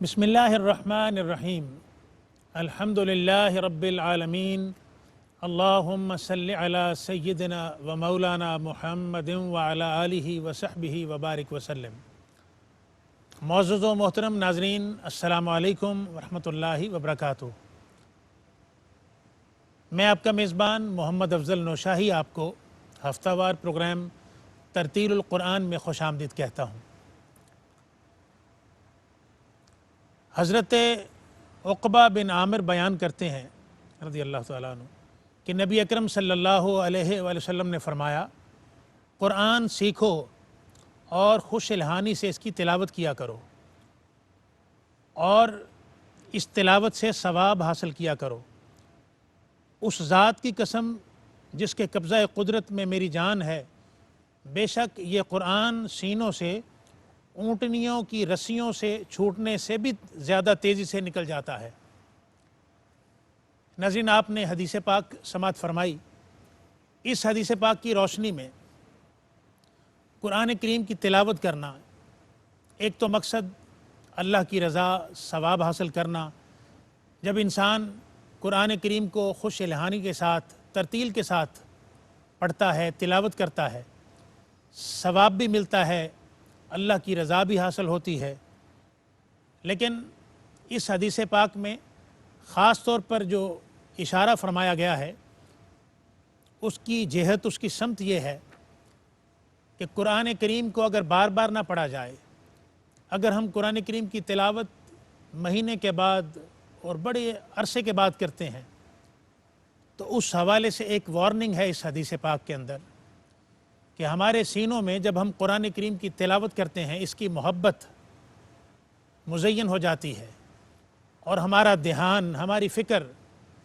بسم اللہ الرحمن الرحیم الحمد للہ رب العالمین اللہم صلی علی سیدنا و مولانا محمد وعلی آلہ وصحبہ وبارک وسلم۔ معزز و محترم ناظرین، السلام علیکم ورحمۃ اللہ وبرکاتہ۔ میں آپ کا میزبان محمد افضل نوشاہی آپ کو ہفتہ وار پروگرام ترتیل القرآن میں خوش آمدید کہتا ہوں۔ حضرت عقبہ بن عامر بیان کرتے ہیں رضی اللہ تعالیٰ عنہ کہ نبی اکرم صلی اللہ علیہ وآلہ وسلم نے فرمایا، قرآن سیکھو اور خوش الحانی سے اس کی تلاوت کیا کرو اور اس تلاوت سے ثواب حاصل کیا کرو۔ اس ذات کی قسم جس کے قبضہ قدرت میں میری جان ہے، بے شک یہ قرآن سینوں سے اونٹنیوں کی رسیوں سے چھوٹنے سے بھی زیادہ تیزی سے نکل جاتا ہے۔ ناظرین، آپ نے حدیث پاک سماعت فرمائی۔ اس حدیث پاک کی روشنی میں قرآن کریم کی تلاوت کرنا، ایک تو مقصد اللہ کی رضا، ثواب حاصل کرنا۔ جب انسان قرآن کریم کو خوش الحانی کے ساتھ، ترتیل کے ساتھ پڑھتا ہے، تلاوت کرتا ہے، ثواب بھی ملتا ہے، اللہ کی رضا بھی حاصل ہوتی ہے۔ لیکن اس حدیث پاک میں خاص طور پر جو اشارہ فرمایا گیا ہے، اس کی جہت، اس کی سمت یہ ہے کہ قرآن کریم کو اگر بار بار نہ پڑھا جائے، اگر ہم قرآن کریم کی تلاوت مہینے کے بعد اور بڑے عرصے کے بعد کرتے ہیں، تو اس حوالے سے ایک وارننگ ہے اس حدیث پاک کے اندر کہ ہمارے سینوں میں جب ہم قرآن کریم کی تلاوت کرتے ہیں، اس کی محبت مزین ہو جاتی ہے اور ہمارا دھیان، ہماری فکر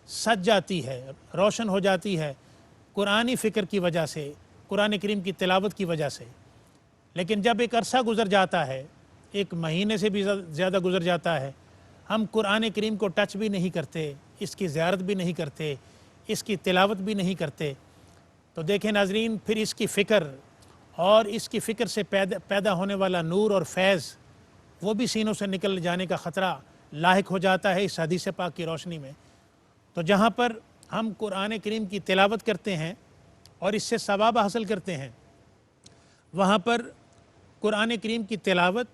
سج جاتی ہے، روشن ہو جاتی ہے قرآنی فکر کی وجہ سے، قرآن کریم کی تلاوت کی وجہ سے۔ لیکن جب ایک عرصہ گزر جاتا ہے، ایک مہینے سے بھی زیادہ گزر جاتا ہے، ہم قرآن کریم کو ٹچ بھی نہیں کرتے، اس کی زیارت بھی نہیں کرتے، اس کی تلاوت بھی نہیں کرتے، تو دیکھیں ناظرین، پھر اس کی فکر اور اس کی فکر سے پیدا ہونے والا نور اور فیض، وہ بھی سینوں سے نکل جانے کا خطرہ لاحق ہو جاتا ہے اس حدیث پاک کی روشنی میں۔ تو جہاں پر ہم قرآن کریم کی تلاوت کرتے ہیں اور اس سے ثواب حاصل کرتے ہیں، وہاں پر قرآن کریم کی تلاوت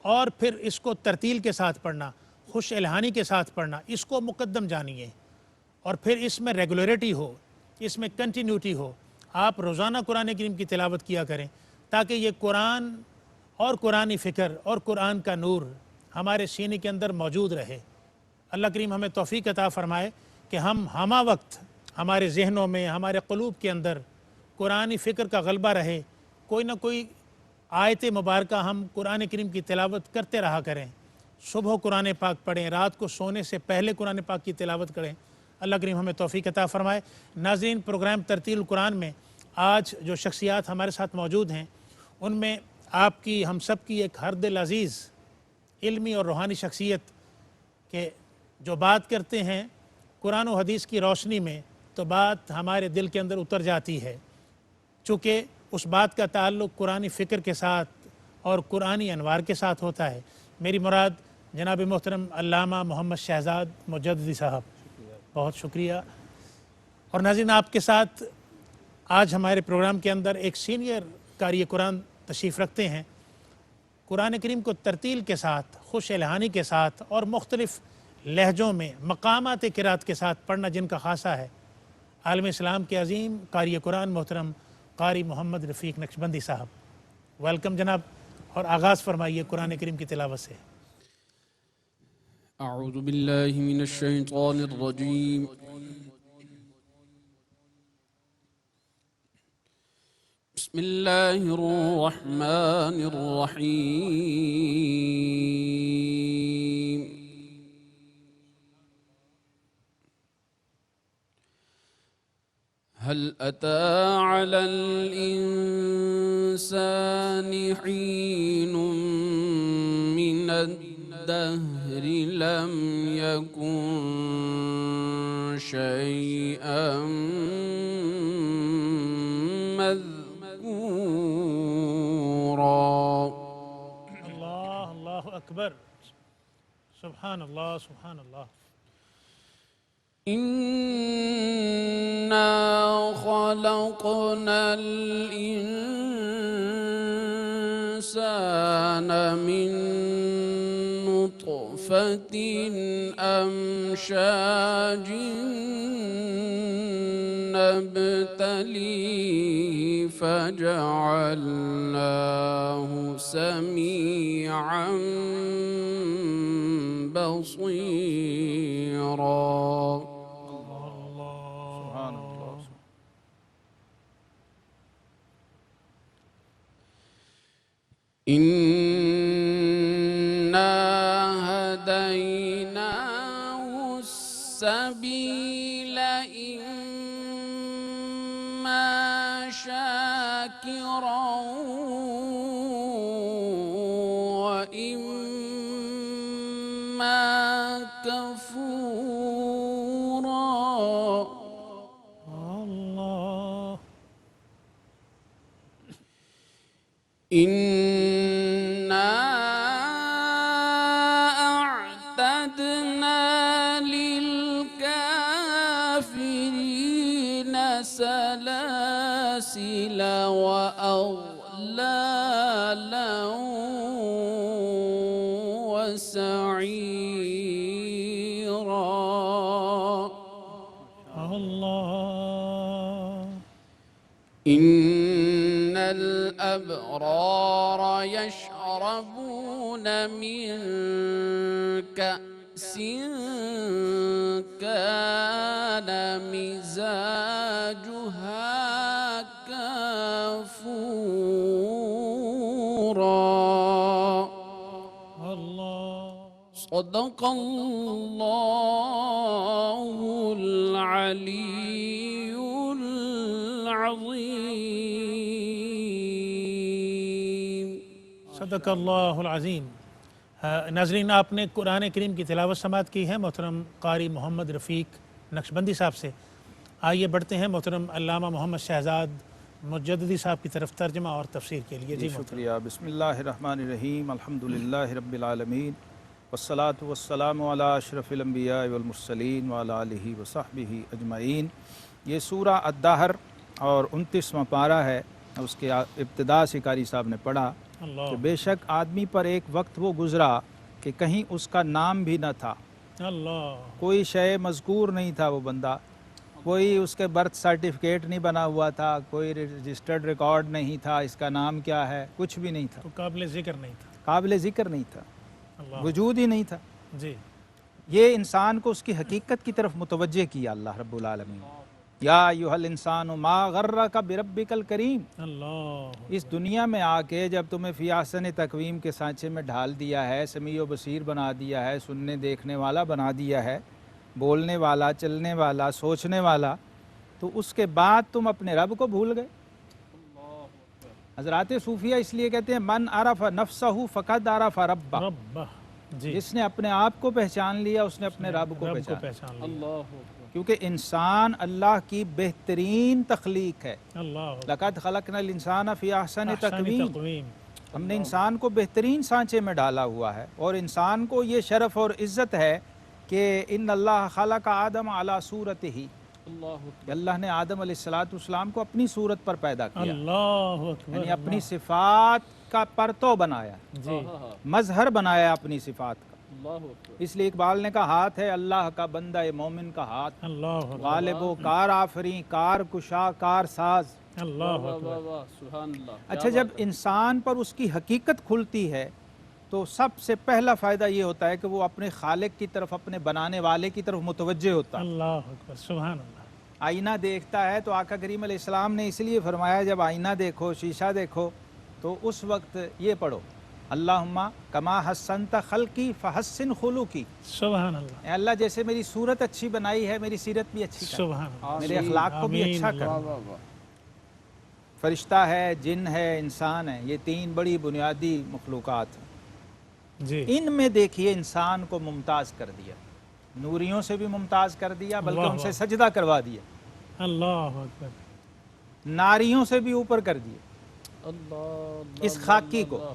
اور پھر اس کو ترتیل کے ساتھ پڑھنا، خوش الحانی کے ساتھ پڑھنا، اس کو مقدم جانیے اور پھر اس میں ریگولیرٹی ہو، اس میں کنٹینیوٹی ہو۔ آپ روزانہ قرآن کریم کی تلاوت کیا کریں تاکہ یہ قرآن اور قرآنی فکر اور قرآن کا نور ہمارے سینے کے اندر موجود رہے۔ اللہ کریم ہمیں توفیق عطا فرمائے کہ ہم ہمہ وقت ہمارے ذہنوں میں، ہمارے قلوب کے اندر قرآنی فکر کا غلبہ رہے، کوئی نہ کوئی آیت مبارکہ ہم قرآن کریم کی تلاوت کرتے رہا کریں، صبح قرآن پاک پڑھیں، رات کو سونے سے پہلے قرآن پاک کی تلاوت کریں۔ اللہ کریم ہمیں توفیق عطا فرمائے۔ ناظرین، پروگرام ترتیل القرآن میں آج جو شخصیات ہمارے ساتھ موجود ہیں، ان میں آپ کی، ہم سب کی ایک ہر دل عزیز علمی اور روحانی شخصیت کہ جو بات کرتے ہیں قرآن و حدیث کی روشنی میں، تو بات ہمارے دل کے اندر اتر جاتی ہے، چونکہ اس بات کا تعلق قرآنی فکر کے ساتھ اور قرآنی انوار کے ساتھ ہوتا ہے۔ میری مراد جناب محترم علامہ محمد شہزاد مجددی صاحب، بہت شکریہ۔ اور ناظرین، آپ کے ساتھ آج ہمارے پروگرام کے اندر ایک سینئر قاری قرآن تشریف رکھتے ہیں۔ قرآن کریم کو ترتیل کے ساتھ، خوش الحانی کے ساتھ اور مختلف لہجوں میں مقامات قرات کے ساتھ پڑھنا جن کا خاصہ ہے، عالم اسلام کے عظیم قاری قرآن محترم قاری محمد رفیق نقشبندی صاحب، ویلکم جناب، اور آغاز فرمائیے قرآن کریم کی تلاوت سے۔ اعوذ باللہ من الشیطان الرجیم، بسم اللہ الرحمن الرحیم۔ هل أتى على الإنسان حين من الدهر لم يكن شيئا مذكورا۔ اللہ اکبر، سبحان اللہ سبحان اللہ. إنا خلقنا الإنسان من نطفة أمشاج نبتليه فجعلناه سميعا بصيرا. سبحان اللہ. إنا هديناه السبيل إما شاكرا وإما كفورا. اللہ. إنا أعتدنا للكافرين سلاسل وأغلالا وسعيرا. اللہ. إن الأبرار يشربون من كأس كان مزاجها كافورا. اللہ. صدق الله العلي العظيم. صدق اللہ العظیم. ناظرین، آپ نے قرآن کریم کی تلاوت سماعت کی ہے محترم قاری محمد رفیق نقشبندی صاحب سے. آئیے بڑھتے ہیں محترم علامہ محمد شہزاد مجددی صاحب کی طرف ترجمہ اور تفسیر کے لیے. جی شکریہ. بسم اللہ الرحمن الرحیم. الحمدللہ رب العالمین والصلاة والسلام علی اشرف الانبیاء والمرسلین وعلی آلہ وصحبہ اجمعین. یہ سورہ الدہر اور 29واں پارہ ہے. اس کے ابتدا سے قاری صاحب نے پڑھا اللہ. کہ بے شک آدمی پر ایک وقت وہ گزرا کہ کہیں اس کا نام بھی نہ تھا، اللہ. کوئی شے مذکور نہیں تھا، وہ بندہ کوئی اس کے برتھ سرٹیفکیٹ نہیں بنا ہوا تھا، کوئی رجسٹرڈ ریکارڈ نہیں تھا، اس کا نام کیا ہے، کچھ بھی نہیں تھا، تو قابل ذکر نہیں تھا. قابل ذکر نہیں تھا، اللہ. وجود ہی نہیں تھا. جی. یہ انسان کو اس کی حقیقت کی طرف متوجہ کیا اللہ رب العالمین. یا ایھا الانسان ما غرک بربک الکریم. اللہ. اس دنیا میں آ کے جب تمہیں فی احسن تقویم کے سانچے میں ڈھال دیا ہے، سمیع و بصیر بنا دیا ہے، سننے دیکھنے والا بنا دیا ہے، بولنے والا، چلنے والا، سوچنے والا، تو اس کے بعد تم اپنے رب کو بھول گئے. حضرات صوفیہ اس لیے کہتے ہیں من عرف نفسہ فقد عرف ربہ. رب. جی. جس نے اپنے آپ کو پہچان لیا اس نے اپنے رب کو پہچان لیا. پہچان لیا. الله کیونکہ انسان اللہ کی بہترین تخلیق ہے. اللہ. لقد خلقنا الانسان فی احسن احسن تقویم. تقویم. ہم نے انسان کو بہترین سانچے میں ڈالا ہوا ہے، اور انسان کو یہ شرف اور عزت ہے کہ ان اللہ خلق آدم علی صورتہ. الله اللہ نے آدم علیہ السلام کو اپنی صورت پر پیدا کیا، اللہ اکبر. یعنی اپنی صفات کا پرتو بنایا، جی. مظہر بنایا اپنی صفات کا. الله أكبر. اس لیے اقبال نے کہا ہاتھ ہے اللہ کا بندہ مومن کا ہاتھ، اللہ اکبر. غالب و کار آفریں، کار کشا، کار ساز. اللہ واہ اکبر. واہ واہ سبحان اللہ. اچھا، جب انسان پر اس کی حقیقت کھلتی ہے تو سب سے پہلا فائدہ یہ ہوتا ہے کہ وہ اپنے خالق کی طرف، اپنے بنانے والے کی طرف متوجہ ہوتا ہے. اللہ اکبر. سبحان اللہ. آئینہ دیکھتا ہے تو آقا کریم علیہ السلام نے اس لیے فرمایا جب آئینہ دیکھو، شیشہ دیکھو، تو اس وقت یہ پڑھو اللہم کما حسنت خلقی فحسن خلقی. سبحان اللہ. اے اللہ جیسے میری صورت اچھی بنائی ہے میری سیرت بھی اچھی کر، سبحان اللہ. میرے اخلاق کو بھی آمین. اچھا کر. واہ واہ واہ. فرشتہ ہے، جن ہے، انسان ہے، یہ تین بڑی بنیادی مخلوقات ہیں. جی. ان میں دیکھیے انسان کو ممتاز کر دیا، نوریوں سے بھی ممتاز کر دیا، بلکہ واہ ان سے واہ. سجدہ کروا دیا، اللہ اکبر. ناریوں سے بھی اوپر کر دیا. اللہ اس خاکی کو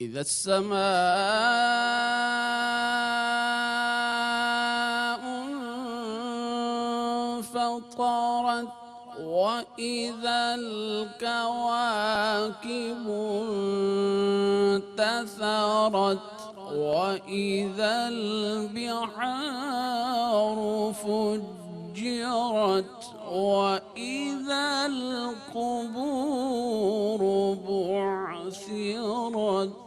إذا السماء انفطرت وإذا الكواكب انتثرت وإذا البحار فجرت وإذا القبور بعثرت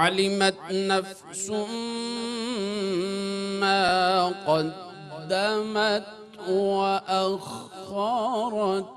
علمت نفس ما قدمت وأخرت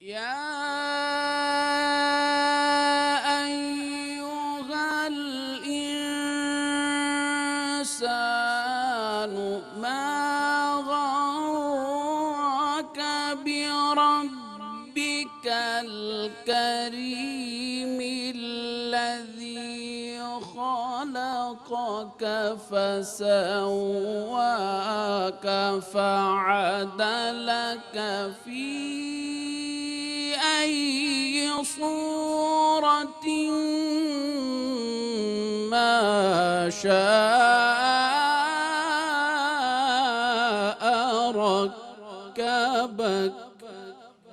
يا أيها الإنسان ما غرك بربك الكريم الذي خلقك فسواك فعدلك في أي صورة ما شاء ركبك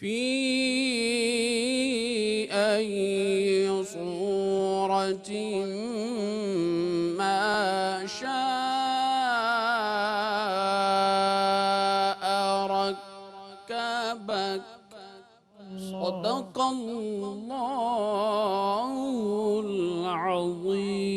في أي صورة ما شاء ركبك صدق الله العظيم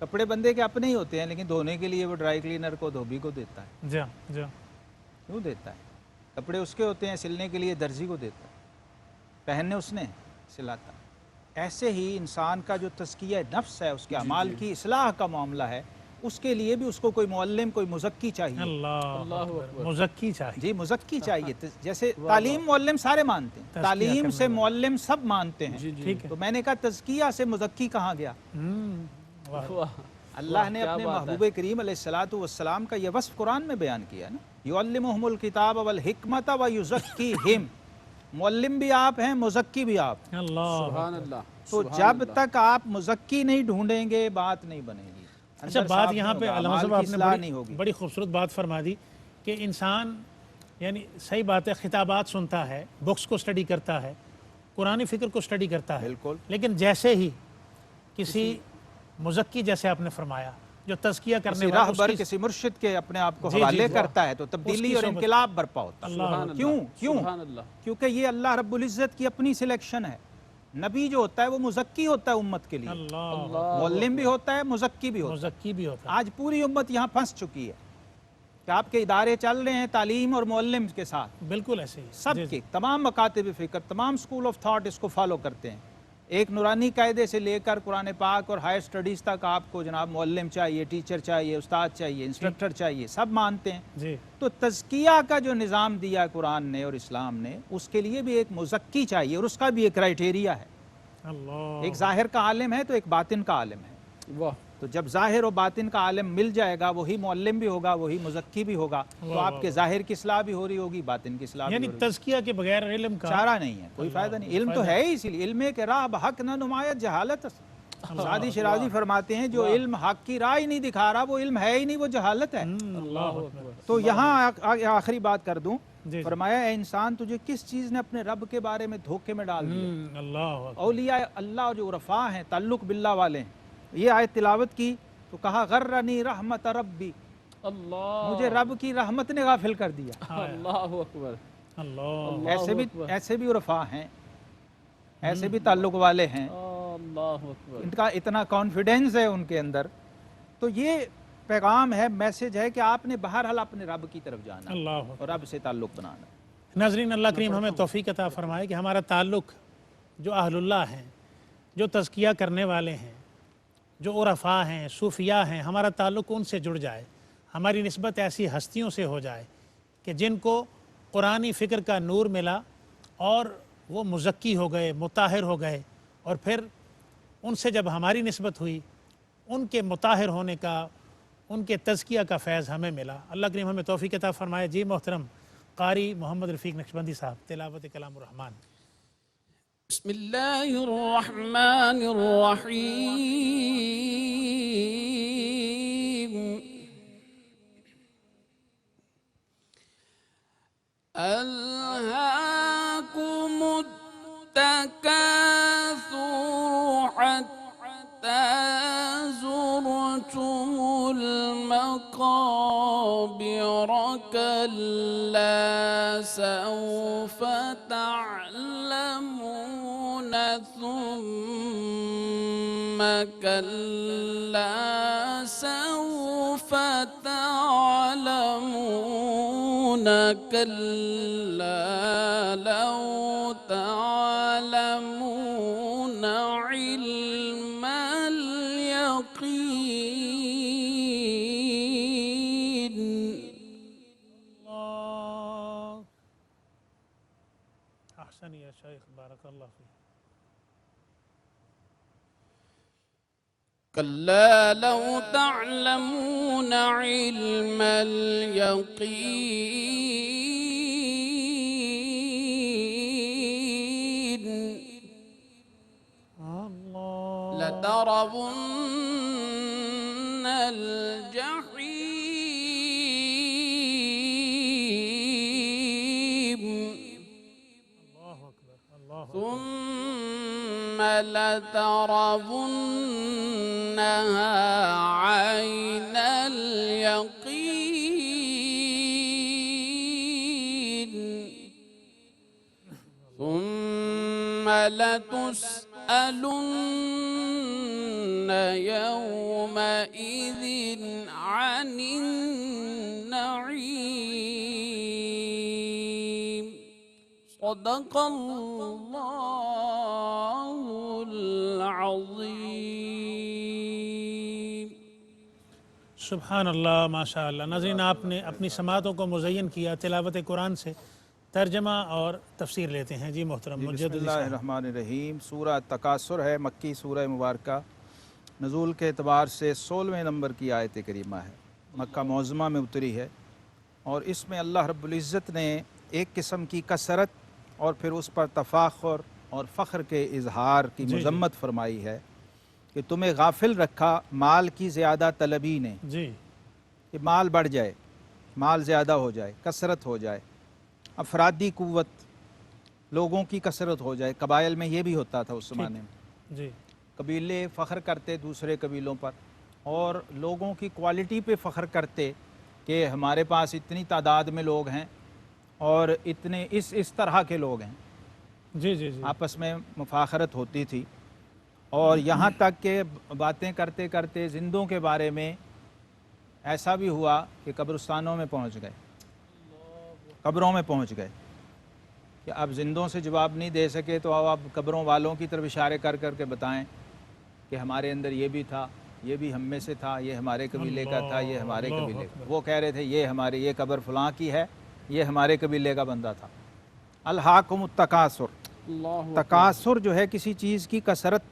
کپڑے بندے کے اپنے ہی ہوتے ہیں، لیکن دھونے کے لیے وہ ڈرائی کلینر کو، دھوبی کو دیتا ہے. جا جا کیوں دیتا ہے؟ کپڑے اس کے ہوتے ہیں، سلنے کے لیے درزی کو دیتا ہے، پہننے اس نے سلاتا. ایسے ہی انسان کا جو تزکیہ نفس ہے، اس کے اعمال کی اصلاح کا معاملہ ہے، اس کے لیے بھی اس کو کوئی معلم، کوئی مزکی چاہیے. اللہ اکبر، مزکی چاہیے. جی مزکی چاہیے. جیسے تعلیم معلم سارے مانتے ہیں، تعلیم سے معلم سب مانتے ہیں. ٹھیک ہے. تو میں نے کہا تزکیہ سے مزکی کہاں گیا؟ واہ اللہ نے اپنے محبوب کریم علیہ الصلوۃ والسلام کا یہ وصف قرآن میں بیان کیا نا، یعلمہم الکتاب والحکمت ویزکیہم. معلم بھی آپ ہیں، مزکی بھی آپ. اللہ سبحان اللہ. تو جب تک آپ مزکی نہیں ڈھونڈیں گے بات نہیں بنے گی. اچھا، بات یہاں پہ علامہ صاحب آپ نے ہوگی. بڑی خوبصورت بات فرما دی کہ انسان یعنی صحیح بات ہے، خطابات سنتا ہے، بکس کو سٹڈی کرتا ہے، قرآن فکر کو سٹڈی کرتا ہے، بالکل. لیکن جیسے ہی کسی مزکی، جیسے آپ نے فرمایا، جو تزکیہ کرنے کسی والا راہبر، کسی مرشد کے اپنے آپ کو حوالے کرتا ہے تو تبدیلی اور انقلاب برپا ہوتا ہے. کیوں؟ سبحان اللہ. کیونکہ یہ اللہ رب العزت کی اپنی سلیکشن ہے. نبی جو ہوتا ہے وہ مزکی ہوتا ہے امت کے لیے، اللہ معلم بھی ہوتا ہے، مزکی بھی ہوتا ہے. مزکی بھی ہوتا ہے. آج پوری امت یہاں پھنس چکی ہے کہ آپ کے ادارے چل رہے ہیں تعلیم اور معلم کے ساتھ، بالکل ایسے ہی سب کے تمام مکاتب فکر، تمام سکول آف تھاٹ اس کو فالو کرتے ہیں. ایک نورانی قاعدے سے لے کر قرآن پاک اور ہائر سٹڈیز تک آپ کو جناب معلم چاہیے، ٹیچر چاہیے، استاد چاہیے، انسٹرکٹر چاہیے، سب مانتے ہیں. جی. تو تزکیہ کا جو نظام دیا قرآن نے اور اسلام نے، اس کے لیے بھی ایک مزکی چاہیے، اور اس کا بھی ایک کرائیٹیریا ہے. اللہ ایک ظاہر کا عالم ہے تو ایک باطن کا عالم ہے. واہ. تو جب ظاہر و باطن کا عالم مل جائے گا، وہی معلم بھی ہوگا، وہی مزکی بھی ہوگا، تو آپ کے ظاہر کی اصلاح بھی ہو رہی ہوگی، باطن کی اصلاح بھی یعنی ہو رہی ہوگی. تزکیہ کے بغیر علم کا چارہ نہیں ہے، کوئی فائدہ نہیں. علم تو ہے ہی، اسی لیے علم کے راہ بحق نہ نمایت جہالت. سعدی شرازی فرماتے ہیں جو علم حق کی راہ ہی نہیں دکھا رہا، وہ علم ہے ہی نہیں، وہ جہالت ہے. اللہ اکبر. تو یہاں آخری بات کر دوں. جی. فرمایا اے انسان، تجھے کس چیز نے اپنے رب کے بارے میں دھوکے میں ڈال دیا؟ اللہ اولیاء اللہ جو عرفاء ہیں، تعلق باللہ والے ہیں، یہ آیت تلاوت کی تو کہا غرنی رحمت ربی، اللہ. مجھے رب کی رحمت نے غافل کر دیا. اللہ اکبر. اللہ ایسے بھی عرفاء ہیں، ایسے بھی تعلق والے ہیں، اللہ اکبر. ان کا اتنا کانفیڈنس ہے ان کے اندر. تو یہ پیغام ہے، میسج ہے کہ آپ نے بہرحال اپنے رب کی طرف جانا اللہ. اور رب سے تعلق بنانا. ناظرین، اللہ کریم ہمیں توفیق عطا فرمائے کہ ہمارا تعلق جو اہل اللہ ہیں، جو تزکیہ کرنے والے ہیں، جو عرفاء ہیں، صوفیاء ہیں، ہمارا تعلق ان سے جڑ جائے. ہماری نسبت ایسی ہستیوں سے ہو جائے کہ جن کو قرآنی فکر کا نور ملا اور وہ مزکی ہو گئے، مطہر ہو گئے، اور پھر ان سے جب ہماری نسبت ہوئی، ان کے مطہر ہونے کا، ان کے تزکیہ کا فیض ہمیں ملا. اللہ کریم ہمیں توفیق عطا فرمائے. جی محترم قاری محمد رفیق نقشبندی صاحب، تلاوت کلام الرحمن. بسم اللہ الرحمن الرحیم. الہاکم التکاثر حتی زرتم المقابر کلا سوف تعلمون ثم كلا سوف تعلمون كلا لو تعلمون علم اليقين. اللہ احسن یا شیخ، بارک اللہ فیک. كلا لو تعلمون علم اليقين اللہ لترون الجحيم اللہ اکبر. اللہ ثم لترونها عين اليقين ثم لتسألن يومئذ عن النعيم صدق الله العظيم. سبحان اللہ، ماشاء اللہ. ناظرین، آپ نے اپنی سماعتوں کو مزین کیا تلاوت قرآن سے. ترجمہ اور تفسیر لیتے ہیں جی محترم بسم مجدد اللہ الرحمن الرحیم. سورہ تکاثر ہے، مکی سورہ مبارکہ. نزول کے اعتبار سے 16ویں نمبر کی آیت کریمہ ہے، مکہ معظمہ میں اتری ہے. اور اس میں اللہ رب العزت نے ایک قسم کی کثرت اور پھر اس پر تفاخر اور فخر کے اظہار کی مذمت فرمائی ہے کہ تمہیں غافل رکھا مال کی زیادہ طلبی نے، جی کہ مال بڑھ جائے، مال زیادہ ہو جائے، کثرت ہو جائے، افرادی قوت، لوگوں کی کثرت ہو جائے. قبائل میں یہ بھی ہوتا تھا اس زمانے میں. جی قبیلے فخر کرتے دوسرے قبیلوں پر اور لوگوں کی کوالٹی پہ فخر کرتے کہ ہمارے پاس اتنی تعداد میں لوگ ہیں اور اتنے اس طرح کے لوگ ہیں. جی جی جی آپس میں مفاخرت ہوتی تھی. اور یہاں تک کہ باتیں کرتے کرتے زندوں کے بارے میں ایسا بھی ہوا کہ قبرستانوں میں پہنچ گئے، قبروں میں پہنچ گئے کہ اب زندوں سے جواب نہیں دے سکے تو اب قبروں والوں کی طرف اشارے کر کر کے بتائیں کہ ہمارے اندر یہ بھی تھا، یہ بھی ہم میں سے تھا، یہ ہمارے قبیلے کا تھا، یہ ہمارے قبیلے کا. وہ کہہ رہے تھے یہ ہمارے، یہ قبر فلاں کی ہے، یہ ہمارے قبیلے کا بندہ تھا. الہاکم التکاثر. تکاثر جو ہے کسی چیز کی کثرت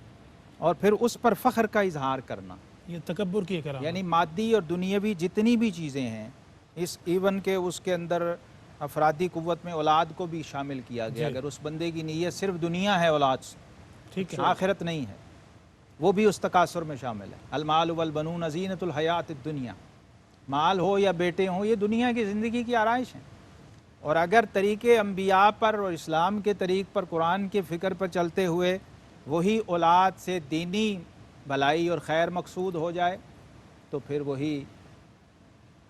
اور پھر اس پر فخر کا اظہار کرنا، یہ تکبر کی کرام. یعنی مادی اور دنیاوی جتنی بھی چیزیں ہیں، اس ایون کہ اس کے اندر افرادی قوت میں اولاد کو بھی شامل کیا گیا. اگر اس بندے کی نیت صرف دنیا ہے اولاد سے، ٹھیک ہے، آخرت نہیں ہے، وہ بھی اس تکاثر میں شامل ہے. المال والبنون زینت الحیات الدنیا. مال ہو یا بیٹے ہوں، یہ دنیا کی زندگی کی آرائش ہیں. اور اگر طریقے انبیاء پر اور اسلام کے طریق پر، قرآن کے فکر پر چلتے ہوئے وہی اولاد سے دینی بھلائی اور خیر مقصود ہو جائے تو پھر وہی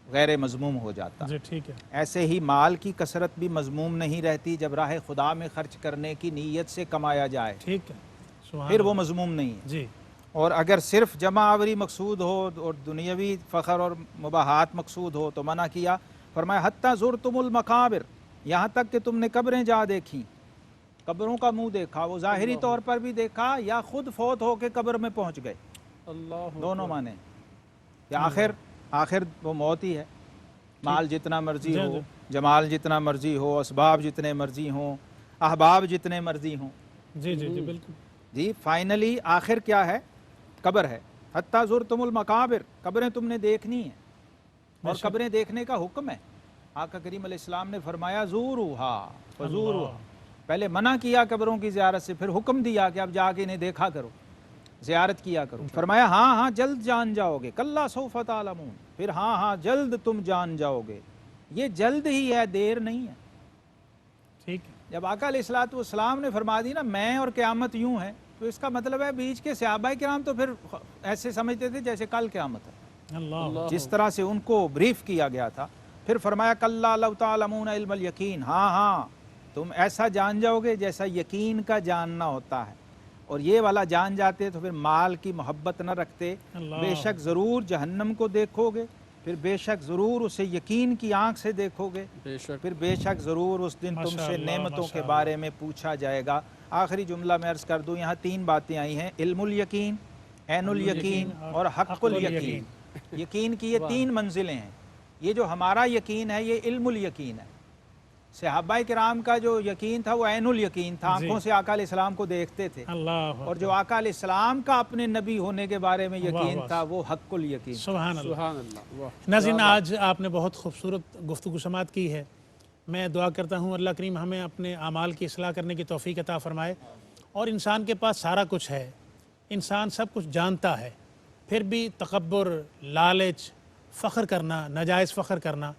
غیر مذموم ہو جاتا. جی ٹھیک ہے. ایسے ہی مال کی کثرت بھی مذموم نہیں رہتی جب راہ خدا میں خرچ کرنے کی نیت سے کمایا جائے، ٹھیک ہے، سبحان پھر وہ اللہ. مذموم نہیں ہے. جی اور اگر صرف جمع آوری مقصود ہو اور دنیاوی فخر اور مباحات مقصود ہو تو منع کیا. فرمایا حتیٰ زرتم المقابر، یہاں تک کہ تم نے قبریں جا دیکھیں، قبروں کا منہ دیکھا. وہ ظاہری طور پر بھی دیکھا یا خود فوت ہو کے قبر میں پہنچ گئے، دونوں معنی کہ آخر وہ موت ہی ہے. مال جتنا مرضی ہو، جمال جتنا مرضی ہو، اسباب جتنے مرضی ہوں، احباب جتنے مرضی ہوں، جی جی جی بالکل. جی فائنلی آخر کیا ہے؟ قبر ہے. حتیٰ زرتم المقابر، قبریں تم نے دیکھنی ہیں اور قبریں دیکھنے کا حکم ہے. آقا کریم علیہ السلام نے فرمایا زوروہا فزوروہا. پہلے منع کیا قبروں کی زیارت سے، پھر حکم دیا کہ اب جا کے انہیں دیکھا کرو، زیارت کیا کرو. فرمایا ہاں ہاں جلد جان جاؤ گے، کلا سوف تعلمون. پھر ہاں ہاں جلد تم جان جاؤ گے. یہ جلد ہی ہے، دیر نہیں ہے. ٹھیک ہے. جب آقا علیہ السلام نے فرما دی نا میں اور قیامت یوں ہے، تو اس کا مطلب ہے بیچ کے صحابہ کرام تو پھر ایسے سمجھتے تھے جیسے کل قیامت ہے، اللہ. جس طرح سے ان کو بریف کیا گیا تھا. پھر فرمایا کلا لو تعلمون علم الیقین، ہاں ہاں تم ایسا جان جاؤ گے جیسا یقین کا جاننا ہوتا ہے. اور یہ والا جان جاتے تو پھر مال کی محبت نہ رکھتے. بے شک ضرور جہنم کو دیکھو گے، پھر بے شک ضرور اسے یقین کی آنکھ سے دیکھو گے، پھر بے شک ضرور اس دن تم سے نعمتوں کے بارے میں پوچھا جائے گا. آخری جملہ میں عرض کر دوں، یہاں 3 باتیں آئی ہیں: علم الیقین، عین الیقین اور حق الیقین. یقین کی یہ 3 منزلیں ہیں. یہ جو ہمارا یقین ہے یہ علم الیقین ہے. صحابہ کرام کا جو یقین تھا وہ عین الیقین تھا، آنکھوں سے آقا علیہ السلام کو دیکھتے تھے. اور جو آقا علیہ السلام کا اپنے نبی ہونے کے بارے میں یقین تھا وہ حق الیقین. سبحان اللہ. ناظرین، آج آپ نے بہت خوبصورت گفتگو سماعت کی ہے. میں دعا کرتا ہوں اللہ کریم ہمیں اپنے اعمال کی اصلاح کرنے کی توفیق عطا فرمائے. اور انسان کے پاس سارا کچھ ہے، انسان سب کچھ جانتا ہے، پھر بھی تکبر، لالچ، فخر کرنا، ناجائز فخر کرنا،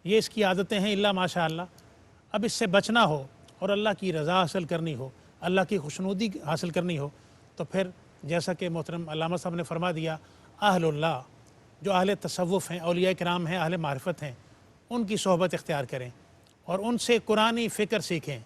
یہ اس کی عادتیں ہیں. اللہ ماشاء اللہ. اب اس سے بچنا ہو اور اللہ کی رضا حاصل کرنی ہو، اللہ کی خوشنودی حاصل کرنی ہو، تو پھر جیسا کہ محترم علامہ صاحب نے فرما دیا، اہل اللہ جو اہل تصوف ہیں، اولیاء کرام ہیں، اہل معرفت ہیں، ان کی صحبت اختیار کریں اور ان سے قرآنی فکر سیکھیں.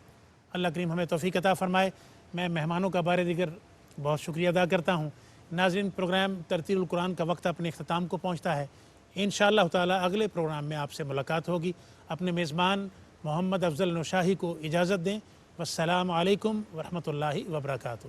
اللہ کریم ہمیں توفیق عطا فرمائے. میں مہمانوں کا بارے دیگر بہت شکریہ ادا کرتا ہوں ناظرین، پروگرام ترتیل القرآن کا وقت اپنے اختتام کو پہنچتا ہے۔ انشاءاللہ تعالی اگلے پروگرام میں آپ سے ملاقات ہوگی۔ اپنے میزبان محمد افضل نوشاہی کو اجازت دیں۔ والسلام علیکم ورحمۃ اللہ وبرکاتہ۔